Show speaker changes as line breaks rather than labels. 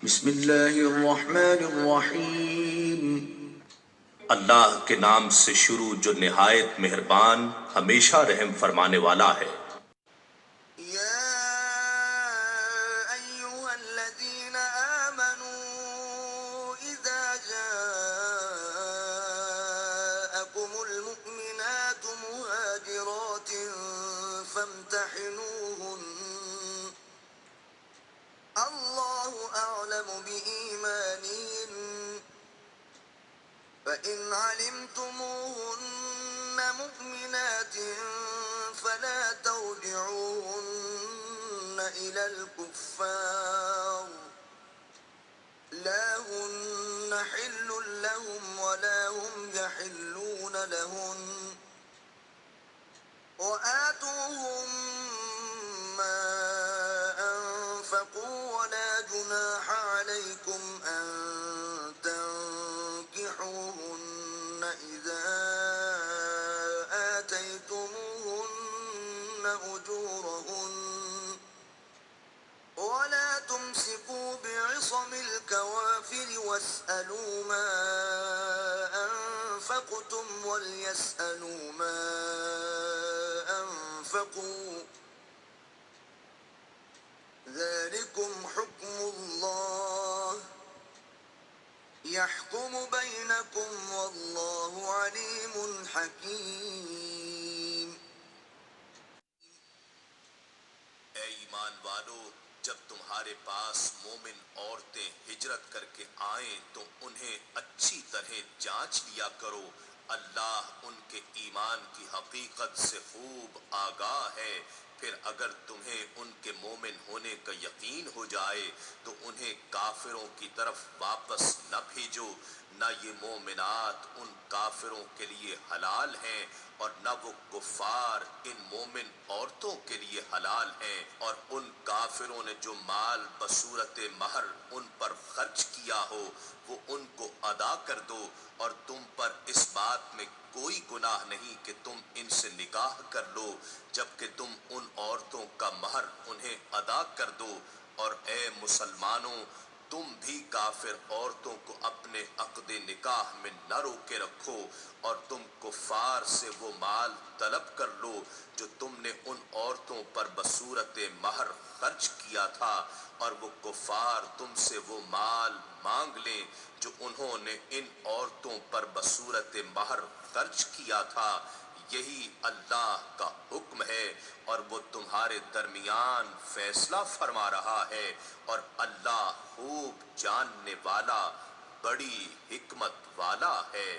بسم اللہ الرحمن الرحیم۔
اللہ کے نام سے شروع جو نہایت مہربان ہمیشہ رحم فرمانے والا ہے۔
يا أيها الذين آمنوا إذا جاءكم المؤمنات مهاجرات فامتحنوهن الله أعلم بإيمانهن فإن علمتموهن مؤمنات فلا ترجعوهن إلى الكفار لا هن حل لهم ولا هم يحلون لهن وآتوهم ما أنفقوا ولا جناح عليكم أن تنكحوهن إذا آتيتموهن أجورهن ولا تمسكوا بعصم الكوافر واسألوا ما أنفقتم وليسألوا ما أنفقوا ذلكم حكم الله يحكم بينكم والله عليم حكيم۔
اے ایمان والو، جب تمہارے پاس مومن عورتیں ہجرت کر کے آئیں تو انہیں اچھی طرح جانچ لیا کرو، اللہ ان کے ایمان کی حقیقت سے خوب آگاہ ہے۔ پھر اگر تمہیں ان کے مومن ہونے کا یقین ہو جائے تو انہیں کافروں کی طرف واپس نہ بھیجو، نہ یہ مومنات ان کافروں کے لیے حلال ہیں اور نہ وہ کفار ان مومن عورتوں کے لیے حلال ہیں، اور ان کافروں نے جو مال بصورت مہر ان پر خرچ کیا ہو وہ ان کو ادا کر دو، اور تم پر اس بات میں کوئی گناہ نہیں کہ تم ان سے نکاح کر لو جبکہ تم ان عورتوں کا مہر انہیں ادا کر دو۔ اور اے مسلمانوں، تم بھی کافر عورتوں کو اپنے عقد نکاح میں نہ روکے رکھو، اور تم کفار سے وہ مال طلب کر لو جو تم نے ان عورتوں پر بصورت مہر خرچ کیا تھا، اور وہ کفار تم سے وہ مال مانگ لیں جو انہوں نے ان عورتوں پر بصورت مہر خرچ کیا تھا۔ یہی اللہ کا حکم ہے اور وہ تمہارے درمیان فیصلہ فرما رہا ہے، اور اللہ خوب جاننے والا بڑی حکمت والا ہے۔